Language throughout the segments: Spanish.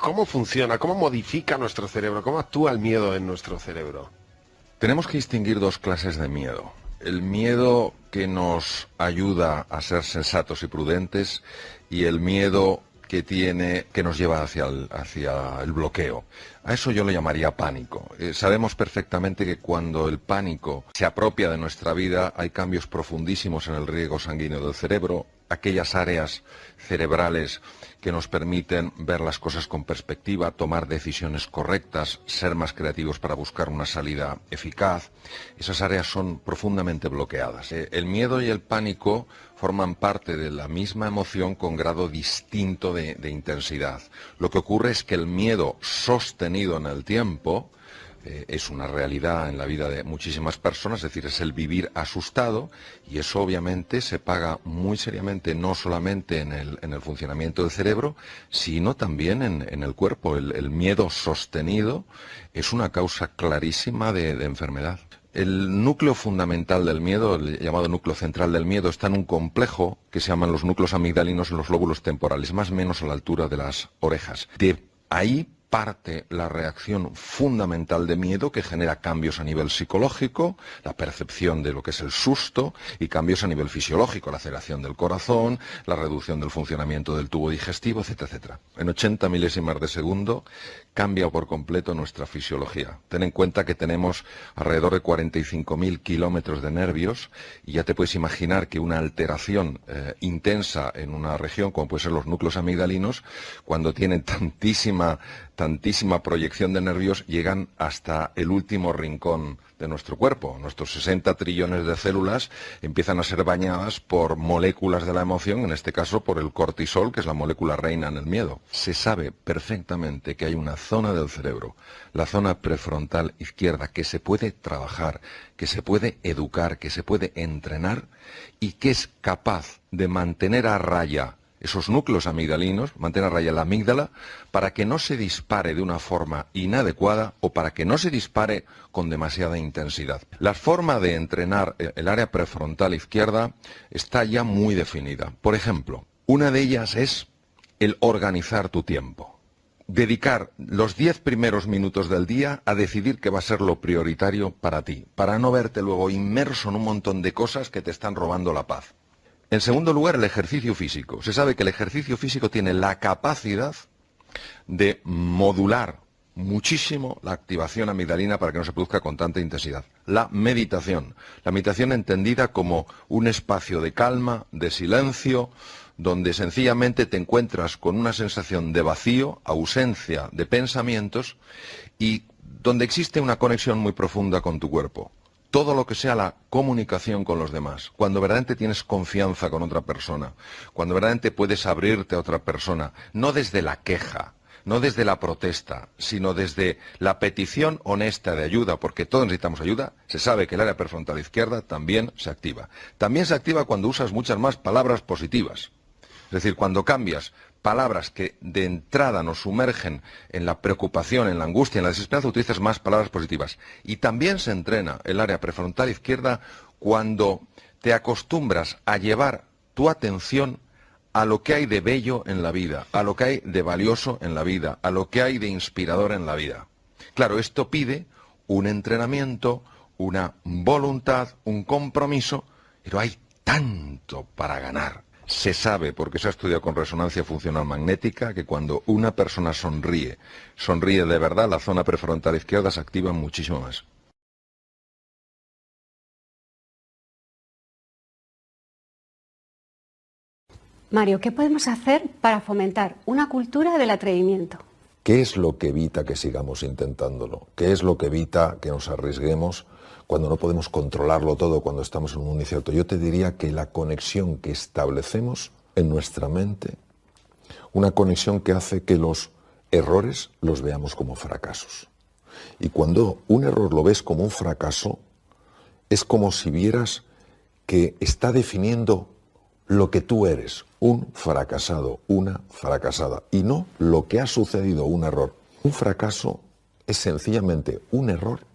¿Cómo funciona? ¿Cómo modifica nuestro cerebro? ¿Cómo actúa el miedo en nuestro cerebro? Tenemos que distinguir dos clases de miedo. El miedo que nos ayuda a ser sensatos y prudentes y el miedo que nos lleva hacia el bloqueo. A eso yo le llamaría pánico. Sabemos perfectamente que cuando el pánico se apropia de nuestra vida hay cambios profundísimos en el riego sanguíneo del cerebro, aquellas áreas cerebrales que nos permiten ver las cosas con perspectiva, tomar decisiones correctas, ser más creativos para buscar una salida eficaz. Esas áreas son profundamente bloqueadas. El miedo y el pánico forman parte de la misma emoción con grado distinto de intensidad. Lo que ocurre es que el miedo sostenido en el tiempo es una realidad en la vida de muchísimas personas, es decir, es el vivir asustado, y eso obviamente se paga muy seriamente no solamente en el funcionamiento del cerebro, sino también en el cuerpo. El miedo sostenido es una causa clarísima de enfermedad. El núcleo fundamental del miedo, el llamado núcleo central del miedo, está en un complejo que se llaman los núcleos amigdalinos en los lóbulos temporales, más o menos a la altura de las orejas. De ahí parte la reacción fundamental de miedo, que genera cambios a nivel psicológico, la percepción de lo que es el susto, y cambios a nivel fisiológico, la aceleración del corazón, la reducción del funcionamiento del tubo digestivo, etcétera, etcétera. En 80 milésimas de segundo cambia por completo nuestra fisiología. Ten en cuenta que tenemos alrededor de 45.000 kilómetros de nervios, y ya te puedes imaginar que una alteración intensa en una región, como pueden ser los núcleos amigdalinos, cuando tienen tantísima proyección de nervios, llegan hasta el último rincón de nuestro cuerpo. Nuestros 60 trillones de células empiezan a ser bañadas por moléculas de la emoción, en este caso por el cortisol, que es la molécula reina en el miedo. Se sabe perfectamente que hay una zona del cerebro, la zona prefrontal izquierda, que se puede trabajar, que se puede educar, que se puede entrenar, y que es capaz de mantener a raya esos núcleos amigdalinos, mantener a raya la amígdala, para que no se dispare de una forma inadecuada o para que no se dispare con demasiada intensidad. La forma de entrenar el área prefrontal izquierda está ya muy definida. Por ejemplo, una de ellas es el organizar tu tiempo. Dedicar los 10 primeros minutos del día a decidir qué va a ser lo prioritario para ti, para no verte luego inmerso en un montón de cosas que te están robando la paz. En segundo lugar, el ejercicio físico. Se sabe que el ejercicio físico tiene la capacidad de modular muchísimo la activación amigdalina para que no se produzca con tanta intensidad. La meditación entendida como un espacio de calma, de silencio, donde sencillamente te encuentras con una sensación de vacío, ausencia de pensamientos, y donde existe una conexión muy profunda con tu cuerpo. Todo lo que sea la comunicación con los demás, cuando verdaderamente tienes confianza con otra persona, cuando verdaderamente puedes abrirte a otra persona, no desde la queja, no desde la protesta, sino desde la petición honesta de ayuda, porque todos necesitamos ayuda. Se sabe que el área prefrontal izquierda también se activa. También se activa cuando usas muchas más palabras positivas. Es decir, cuando cambias palabras que de entrada nos sumergen en la preocupación, en la angustia, en la desesperanza, utilizas más palabras positivas. Y también se entrena el área prefrontal izquierda cuando te acostumbras a llevar tu atención a lo que hay de bello en la vida, a lo que hay de valioso en la vida, a lo que hay de inspirador en la vida. Claro, esto pide un entrenamiento, una voluntad, un compromiso, pero hay tanto para ganar. Se sabe, porque se ha estudiado con resonancia funcional magnética, que cuando una persona sonríe de verdad, la zona prefrontal izquierda se activa muchísimo más. Mario, ¿qué podemos hacer para fomentar una cultura del atrevimiento? ¿Qué es lo que evita que sigamos intentándolo? ¿Qué es lo que evita que nos arriesguemos cuando no podemos controlarlo todo, cuando estamos en un mundo incierto? Yo te diría que la conexión que establecemos en nuestra mente, una conexión que hace que los errores los veamos como fracasos. Y cuando un error lo ves como un fracaso, es como si vieras que está definiendo lo que tú eres, un fracasado, una fracasada, y no lo que ha sucedido, un error. Un fracaso es sencillamente un error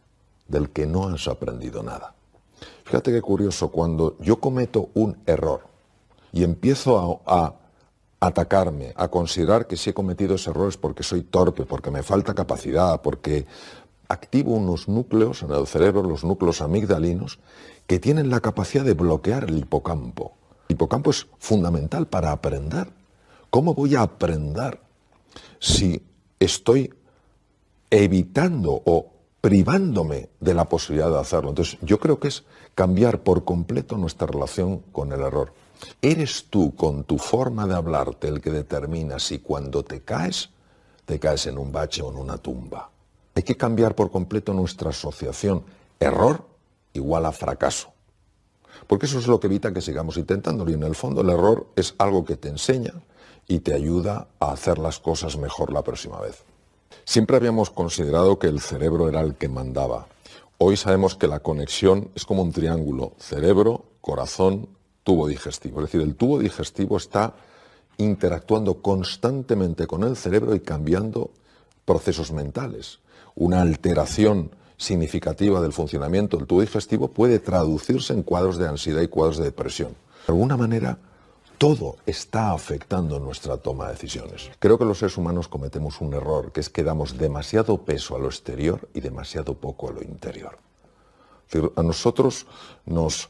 del que no has aprendido nada. Fíjate qué curioso, cuando yo cometo un error y empiezo a atacarme, a considerar que si he cometido ese error es porque soy torpe, porque me falta capacidad, porque activo unos núcleos en el cerebro, los núcleos amigdalinos, que tienen la capacidad de bloquear el hipocampo. El hipocampo es fundamental para aprender. ¿Cómo voy a aprender si estoy evitando o privándome de la posibilidad de hacerlo? Entonces, yo creo que es cambiar por completo nuestra relación con el error. ¿Eres tú, con tu forma de hablarte, el que determina si cuando te caes en un bache o en una tumba? Hay que cambiar por completo nuestra asociación. Error igual a fracaso. Porque eso es lo que evita que sigamos intentándolo. Y en el fondo el error es algo que te enseña y te ayuda a hacer las cosas mejor la próxima vez. Siempre habíamos considerado que el cerebro era el que mandaba. Hoy sabemos que la conexión es como un triángulo: cerebro, corazón, tubo digestivo. Es decir, el tubo digestivo está interactuando constantemente con el cerebro y cambiando procesos mentales. Una alteración significativa del funcionamiento del tubo digestivo puede traducirse en cuadros de ansiedad y cuadros de depresión. De alguna manera, todo está afectando nuestra toma de decisiones. Creo que los seres humanos cometemos un error, que es que damos demasiado peso a lo exterior y demasiado poco a lo interior. Es decir, a nosotros nos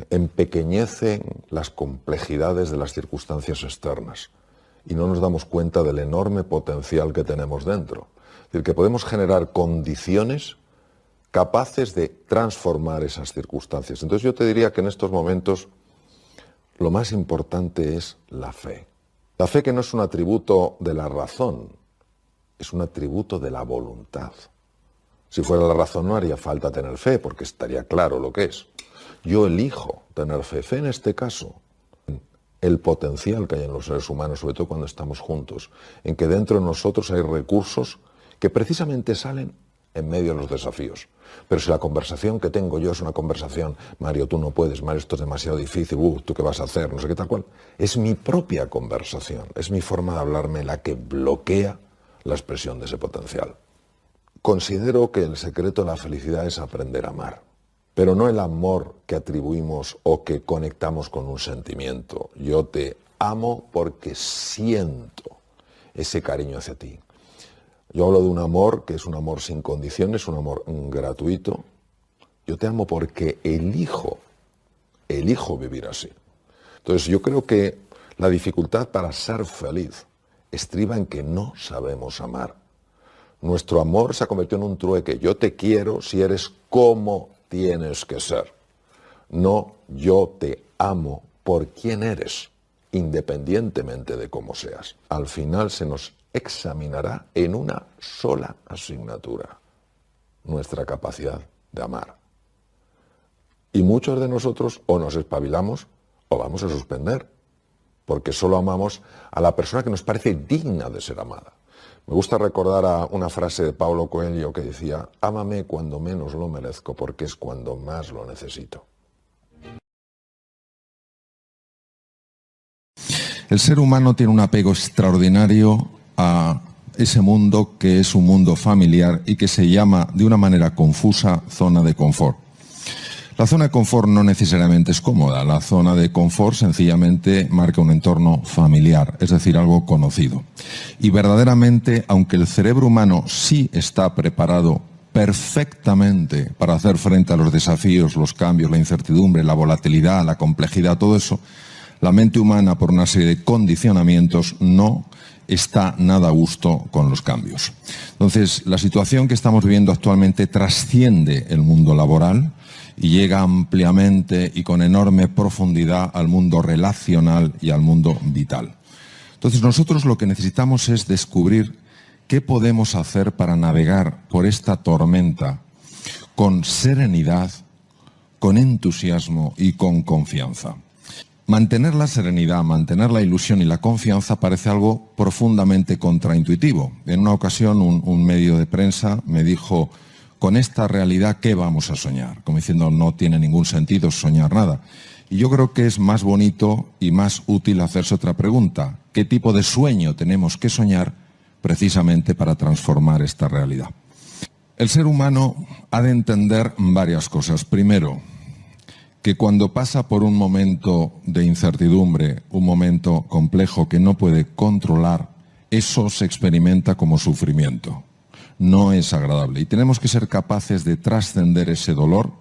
empequeñecen las complejidades de las circunstancias externas y no nos damos cuenta del enorme potencial que tenemos dentro. Es decir, que podemos generar condiciones capaces de transformar esas circunstancias. Entonces yo te diría que en estos momentos lo más importante es la fe. La fe, que no es un atributo de la razón, es un atributo de la voluntad. Si fuera la razón no haría falta tener fe, porque estaría claro lo que es. Yo elijo tener fe. Fe en este caso, el potencial que hay en los seres humanos, sobre todo cuando estamos juntos, en que dentro de nosotros hay recursos que precisamente salen en medio de los desafíos. Pero si la conversación que tengo yo es una conversación: Mario, tú no puedes, Mario, esto es demasiado difícil, ¿tú qué vas a hacer? No sé qué tal cual. Es mi propia conversación, es mi forma de hablarme la que bloquea la expresión de ese potencial. Considero que el secreto de la felicidad es aprender a amar, pero no el amor que atribuimos o que conectamos con un sentimiento. Yo te amo porque siento ese cariño hacia ti. Yo hablo de un amor que es un amor sin condiciones, un amor gratuito. Yo te amo porque elijo vivir así. Entonces yo creo que la dificultad para ser feliz estriba en que no sabemos amar. Nuestro amor se ha convertido en un trueque. Yo te quiero si eres como tienes que ser. No, yo te amo por quién eres, independientemente de cómo seas. Al final se nos examinará en una sola asignatura: nuestra capacidad de amar. Y muchos de nosotros o nos espabilamos o vamos a suspender, porque solo amamos a la persona que nos parece digna de ser amada. Me gusta recordar una frase de Paulo Coelho que decía: ámame cuando menos lo merezco, porque es cuando más lo necesito. El ser humano tiene un apego extraordinario a ese mundo que es un mundo familiar y que se llama de una manera confusa zona de confort. La zona de confort no necesariamente es cómoda, la zona de confort sencillamente marca un entorno familiar, es decir, algo conocido. Y verdaderamente, aunque el cerebro humano sí está preparado perfectamente para hacer frente a los desafíos, los cambios, la incertidumbre, la volatilidad, la complejidad, todo eso, la mente humana, por una serie de condicionamientos, no está nada a gusto con los cambios. Entonces, la situación que estamos viviendo actualmente trasciende el mundo laboral y llega ampliamente y con enorme profundidad al mundo relacional y al mundo vital. Entonces, nosotros lo que necesitamos es descubrir qué podemos hacer para navegar por esta tormenta con serenidad, con entusiasmo y con confianza. Mantener la serenidad, mantener la ilusión y la confianza parece algo profundamente contraintuitivo. En una ocasión un medio de prensa me dijo: con esta realidad, ¿qué vamos a soñar? Como diciendo, no tiene ningún sentido soñar nada. Y yo creo que es más bonito y más útil hacerse otra pregunta: ¿qué tipo de sueño tenemos que soñar precisamente para transformar esta realidad? El ser humano ha de entender varias cosas. Primero, que cuando pasa por un momento de incertidumbre, un momento complejo que no puede controlar, eso se experimenta como sufrimiento. No es agradable y tenemos que ser capaces de trascender ese dolor,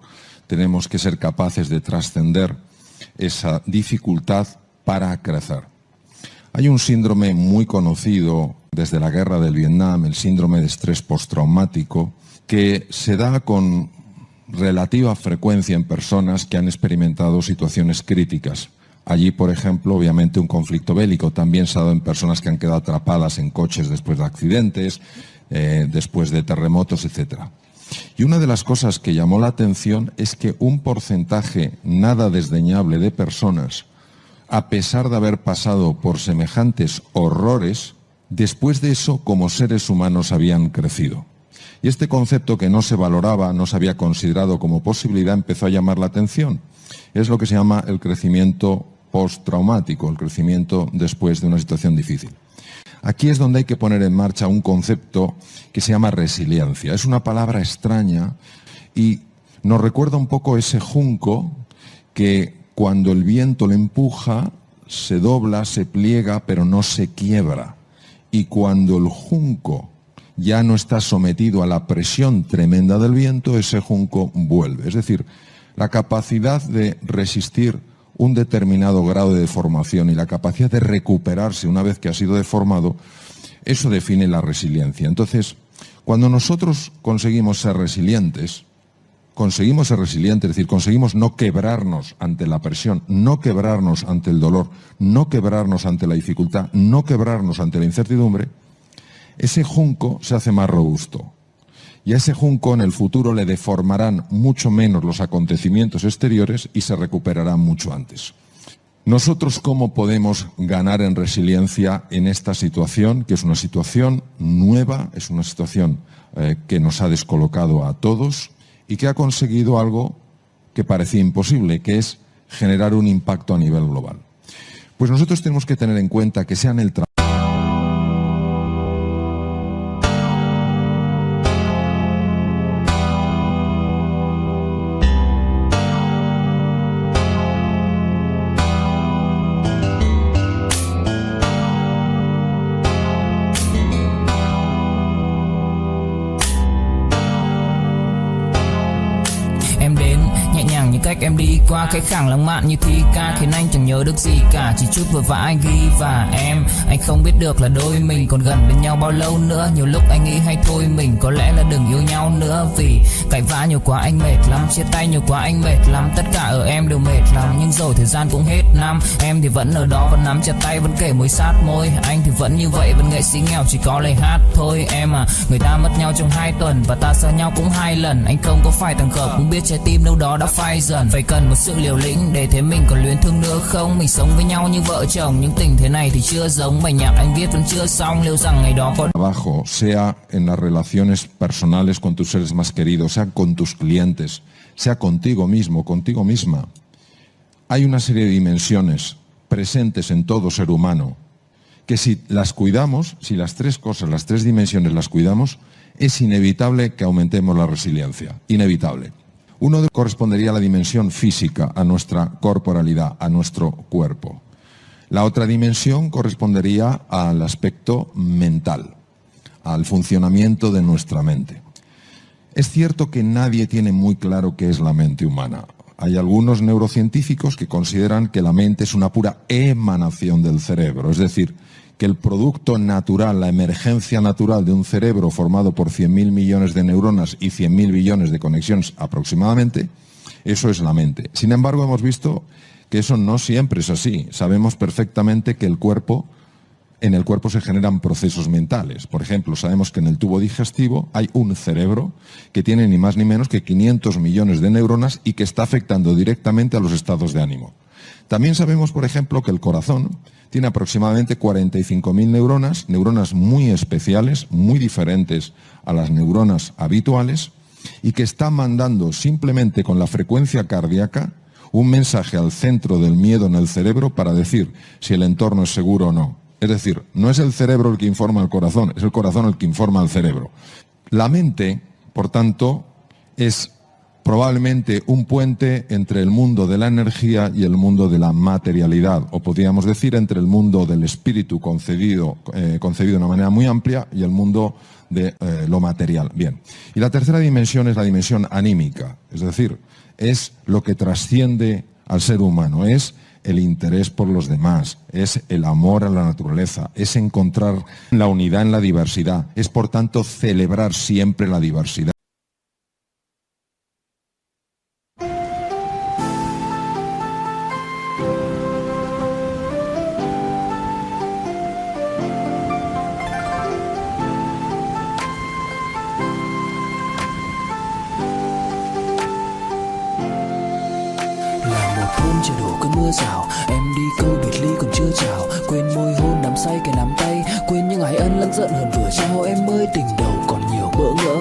tenemos que ser capaces de trascender esa dificultad para crecer. Hay un síndrome muy conocido desde la guerra del Vietnam, el síndrome de estrés postraumático, que se da con relativa frecuencia en personas que han experimentado situaciones críticas. Allí, por ejemplo, obviamente un conflicto bélico también se ha dado en personas que han quedado atrapadas en coches después de accidentes, después de terremotos, etc. Y una de las cosas que llamó la atención es que un porcentaje nada desdeñable de personas, a pesar de haber pasado por semejantes horrores, después de eso, como seres humanos, habían crecido. Y este concepto que no se valoraba, no se había considerado como posibilidad, empezó a llamar la atención. Es lo que se llama el crecimiento postraumático, el crecimiento después de una situación difícil. Aquí es donde hay que poner en marcha un concepto que se llama resiliencia. Es una palabra extraña y nos recuerda un poco ese junco que cuando el viento le empuja, se dobla, se pliega, pero no se quiebra. Y cuando el junco ya no está sometido a la presión tremenda del viento, ese junco vuelve. Es decir, la capacidad de resistir un determinado grado de deformación y la capacidad de recuperarse una vez que ha sido deformado, eso define la resiliencia. Entonces, cuando nosotros conseguimos ser resilientes, es decir, conseguimos no quebrarnos ante la presión, no quebrarnos ante el dolor, no quebrarnos ante la dificultad, no quebrarnos ante la incertidumbre, ese junco se hace más robusto. Y a ese junco en el futuro le deformarán mucho menos los acontecimientos exteriores y se recuperará mucho antes. Nosotros, ¿cómo podemos ganar en resiliencia en esta situación, que es una situación nueva, es una situación que nos ha descolocado a todos y que ha conseguido algo que parecía imposible, que es generar un impacto a nivel global? Pues nosotros tenemos que tener en cuenta que sea en el trabajo, cách em đi qua cái khẳng lãng mạn như thi ca khiến anh chẳng nhớ được gì cả, chỉ chút vội vã anh ghi và anh không biết được là đôi mình còn gần bên nhau bao lâu nữa. Nhiều lúc anh nghĩ hay thôi mình có lẽ là đừng yêu nhau nữa, vì cãi vã nhiều quá anh mệt lắm, chia tay nhiều quá anh mệt lắm, tất cả ở em đều mệt lắm. Nhưng rồi thời gian cũng hết năm, em thì vẫn ở đó, vẫn nắm chặt tay, vẫn kể môi sát môi. Anh thì vẫn như vậy, vẫn nghệ sĩ nghèo chỉ có lời hát thôi. Em à, người ta mất nhau trong 2 tuần và ta xa nhau cũng 2 lần. Anh không có phải thằng khờ, cũng biết trái tim đâu đó đã phai dần. Phải cần một sự liều lĩnh để thấy mình còn luyến thương nữa không. Mình sống với nhau như vợ chồng, những tình thế này thì chưa giống. Bài nhạc anh viết vẫn chưa xong, liệu rằng ngày đó có trabajo, sea en las relaciones personales con tus seres más queridos, sea con tus clientes, sea contigo mismo, contigo misma. Hay una serie de dimensiones presentes en todo ser humano que si las cuidamos, si las 3 cosas, las 3 dimensiones las cuidamos, es inevitable que aumentemos la resiliencia, inevitable. Uno correspondería a la dimensión física, a nuestra corporalidad, a nuestro cuerpo. La otra dimensión correspondería al aspecto mental, al funcionamiento de nuestra mente. Es cierto que nadie tiene muy claro qué es la mente humana. Hay algunos neurocientíficos que consideran que la mente es una pura emanación del cerebro, es decir, que el producto natural, la emergencia natural de un cerebro formado por 100.000 millones de neuronas y 100.000 billones de conexiones aproximadamente, eso es la mente. Sin embargo, hemos visto que eso no siempre es así. Sabemos perfectamente que en el cuerpo se generan procesos mentales. Por ejemplo, sabemos que en el tubo digestivo hay un cerebro que tiene ni más ni menos que 500 millones de neuronas y que está afectando directamente a los estados de ánimo. También sabemos, por ejemplo, que el corazón tiene aproximadamente 45.000 neuronas, neuronas muy especiales, muy diferentes a las neuronas habituales, y que está mandando simplemente con la frecuencia cardíaca un mensaje al centro del miedo en el cerebro para decir si el entorno es seguro o no. Es decir, no es el cerebro el que informa al corazón, es el corazón el que informa al cerebro. La mente, por tanto, es probablemente un puente entre el mundo de la energía y el mundo de la materialidad, o podríamos decir entre el mundo del espíritu concebido de una manera muy amplia y el mundo de lo material. Bien. Y la tercera dimensión es la dimensión anímica, es decir, es lo que trasciende al ser humano, es el interés por los demás, es el amor a la naturaleza, es encontrar la unidad en la diversidad, es por tanto celebrar siempre la diversidad. Chưa đổ cơn mưa rào, em đi câu biệt ly còn chưa chào, quên môi hôn đắm say cái nắm tay, quên những ái ân lẫn giận hờn vừa trao. Em ơi tình đầu còn nhiều bỡ ngỡ,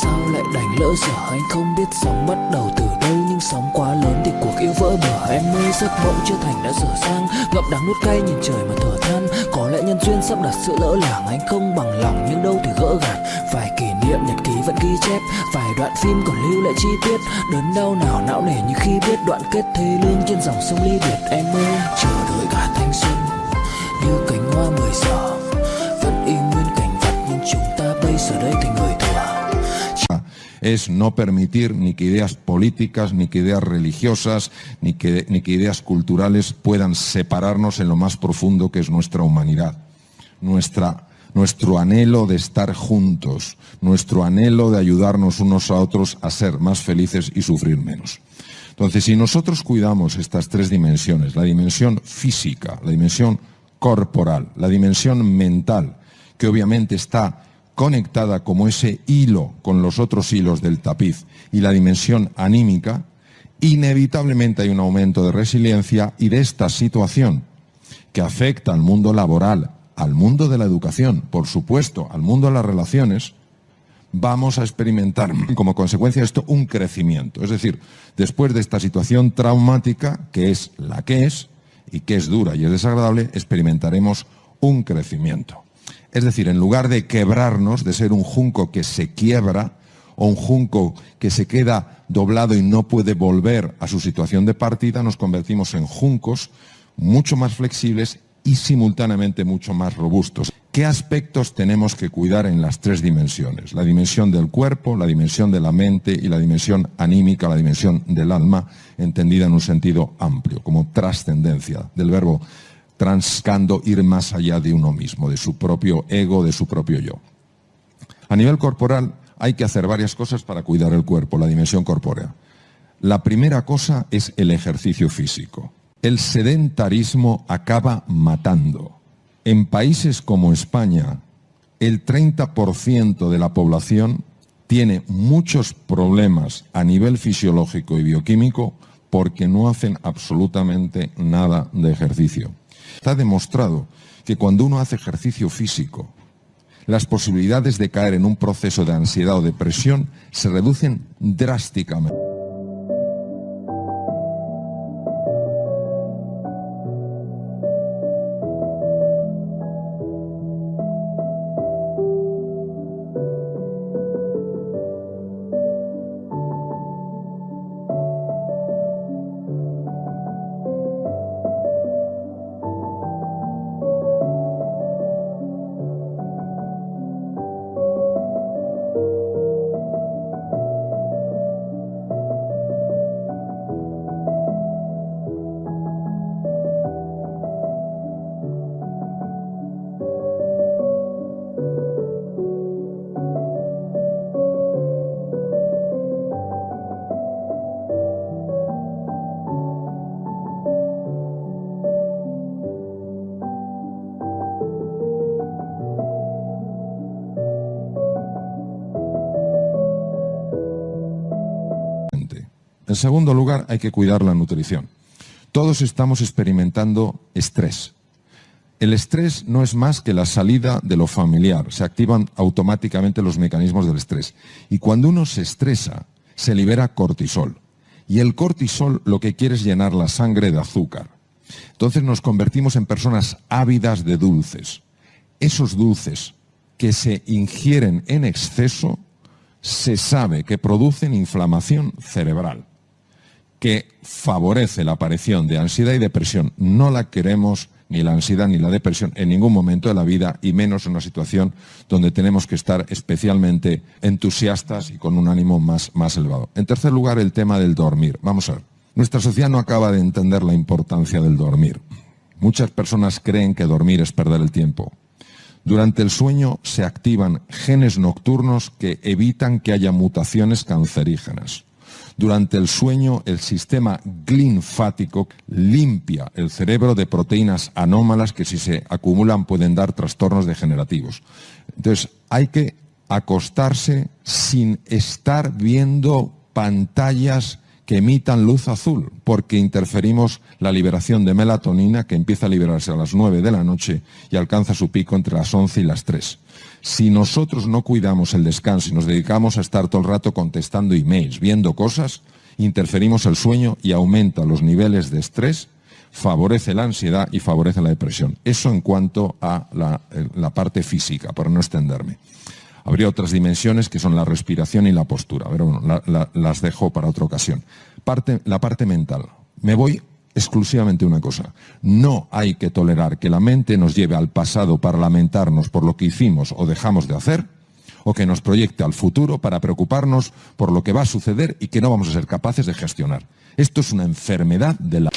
sao lại đành lỡ dở. Anh không biết sóng bắt đầu từ đâu, nhưng sóng quá lớn thì cuộc yêu vỡ bờ. Em ơi giấc mộng chưa thành đã dở dang, ngậm đắng nuốt cay nhìn trời mà thở than. Có lẽ nhân duyên sắp đặt sự lỡ làng, anh không bằng lòng nhưng đâu thì gỡ gạt. Vài kỷ niệm nhật ký vẫn ghi chép, vài đoạn phim còn lưu lại chi tiết. Đớn đau nào não nề như khi biết đoạn kết thê lương trên dòng sông ly biệt. Em ơi chờ đợi cả thanh xuân như cánh hoa 10 giờ, vẫn y nguyên cảnh vật nhưng chúng ta bây giờ đây thành người thừa. Es no permitir ni que ideas políticas, ni que ideas religiosas, ni que ideas culturales puedan separarnos en lo más profundo que es nuestra humanidad. Nuestro anhelo de estar juntos, nuestro anhelo de ayudarnos unos a otros a ser más felices y sufrir menos. Entonces, si nosotros cuidamos estas tres dimensiones, la dimensión física, la dimensión corporal, la dimensión mental, que obviamente está conectada como ese hilo con los otros hilos del tapiz, y la dimensión anímica, inevitablemente hay un aumento de resiliencia, y de esta situación que afecta al mundo laboral, al mundo de la educación, por supuesto, al mundo de las relaciones, vamos a experimentar como consecuencia de esto un crecimiento. Es decir, después de esta situación traumática, que es la que es, y que es dura y es desagradable, experimentaremos un crecimiento. Es decir, en lugar de quebrarnos, de ser un junco que se quiebra, o un junco que se queda doblado y no puede volver a su situación de partida, nos convertimos en juncos mucho más flexibles y simultáneamente mucho más robustos. ¿Qué aspectos tenemos que cuidar en las tres dimensiones? La dimensión del cuerpo, la dimensión de la mente y la dimensión anímica, la dimensión del alma, entendida en un sentido amplio, como trascendencia, del verbo transcando, ir más allá de uno mismo, de su propio ego, de su propio yo. A nivel corporal hay que hacer varias cosas para cuidar el cuerpo, la dimensión corpórea. La primera cosa es el ejercicio físico. El sedentarismo acaba matando. En países como España, el 30% de la población tiene muchos problemas a nivel fisiológico y bioquímico porque no hacen absolutamente nada de ejercicio. Está demostrado que cuando uno hace ejercicio físico, las posibilidades de caer en un proceso de ansiedad o depresión se reducen drásticamente. En segundo lugar, hay que cuidar la nutrición. Todos estamos experimentando estrés. El estrés no es más que la salida de lo familiar. Se activan automáticamente los mecanismos del estrés. Y cuando uno se estresa, se libera cortisol. Y el cortisol lo que quiere es llenar la sangre de azúcar. Entonces nos convertimos en personas ávidas de dulces. Esos dulces que se ingieren en exceso se sabe que producen inflamación cerebral, que favorece la aparición de ansiedad y depresión. No la queremos, ni la ansiedad ni la depresión, en ningún momento de la vida, y menos en una situación donde tenemos que estar especialmente entusiastas y con un ánimo más elevado. En tercer lugar, el tema del dormir. Vamos a ver. Nuestra sociedad no acaba de entender la importancia del dormir. Muchas personas creen que dormir es perder el tiempo. Durante el sueño se activan genes nocturnos que evitan que haya mutaciones cancerígenas. Durante el sueño, el sistema linfático limpia el cerebro de proteínas anómalas que, si se acumulan, pueden dar trastornos degenerativos. Entonces, hay que acostarse sin estar viendo pantallas que emitan luz azul, porque interferimos la liberación de melatonina, que empieza a liberarse a las 9 de la noche y alcanza su pico entre las 11 y las 3. Si nosotros no cuidamos el descanso y nos dedicamos a estar todo el rato contestando emails, viendo cosas, interferimos el sueño y aumenta los niveles de estrés, favorece la ansiedad y favorece la depresión. Eso en cuanto a la parte física, para no extenderme. Habría otras dimensiones que son la respiración y la postura, pero bueno, las dejo para otra ocasión. La parte mental. Me voy exclusivamente a una cosa. No hay que tolerar que la mente nos lleve al pasado para lamentarnos por lo que hicimos o dejamos de hacer, o que nos proyecte al futuro para preocuparnos por lo que va a suceder y que no vamos a ser capaces de gestionar. Esto es una enfermedad de la...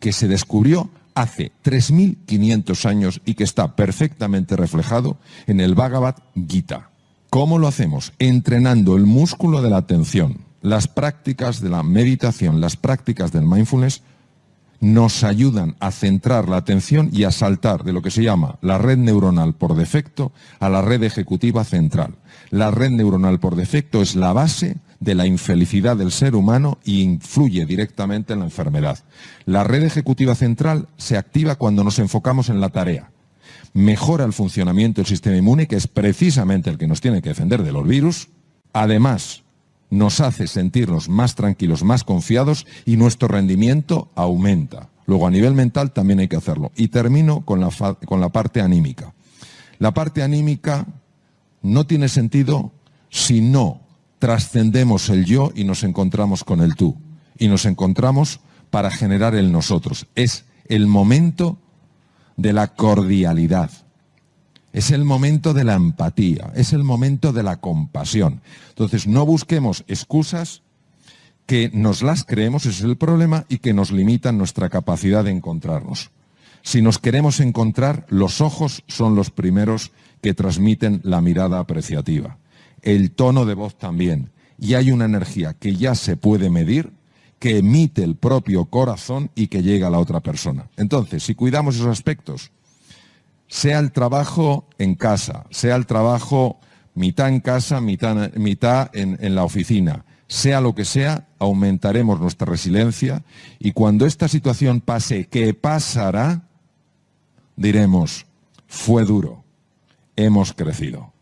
que se descubrió hace 3.500 años y que está perfectamente reflejado en el Bhagavad Gita. ¿Cómo lo hacemos? Entrenando el músculo de la atención. Las prácticas de la meditación, las prácticas del mindfulness nos ayudan a centrar la atención y a saltar de lo que se llama la red neuronal por defecto a la red ejecutiva central. La red neuronal por defecto es la base de la infelicidad del ser humano y influye directamente en la enfermedad. La red ejecutiva central se activa cuando nos enfocamos en la tarea. Mejora el funcionamiento del sistema inmune, que es precisamente el que nos tiene que defender de los virus. Además, nos hace sentirnos más tranquilos, más confiados, y nuestro rendimiento aumenta. Luego, a nivel mental también hay que hacerlo. Y termino con la parte anímica. La parte anímica no tiene sentido si no trascendemos el yo y nos encontramos con el tú. Y nos encontramos para generar el nosotros. Es el momento de la cordialidad. Es el momento de la empatía, es el momento de la compasión. Entonces, no busquemos excusas que nos las creemos, ese es el problema, y que nos limitan nuestra capacidad de encontrarnos. Si nos queremos encontrar, los ojos son los primeros que transmiten la mirada apreciativa. El tono de voz también. Y hay una energía que ya se puede medir, que emite el propio corazón y que llega a la otra persona. Entonces, si cuidamos esos aspectos, sea el trabajo en casa, sea el trabajo mitad en casa, mitad en la oficina, sea lo que sea, aumentaremos nuestra resiliencia y cuando esta situación pase, ¿qué pasará? Diremos, fue duro, hemos crecido.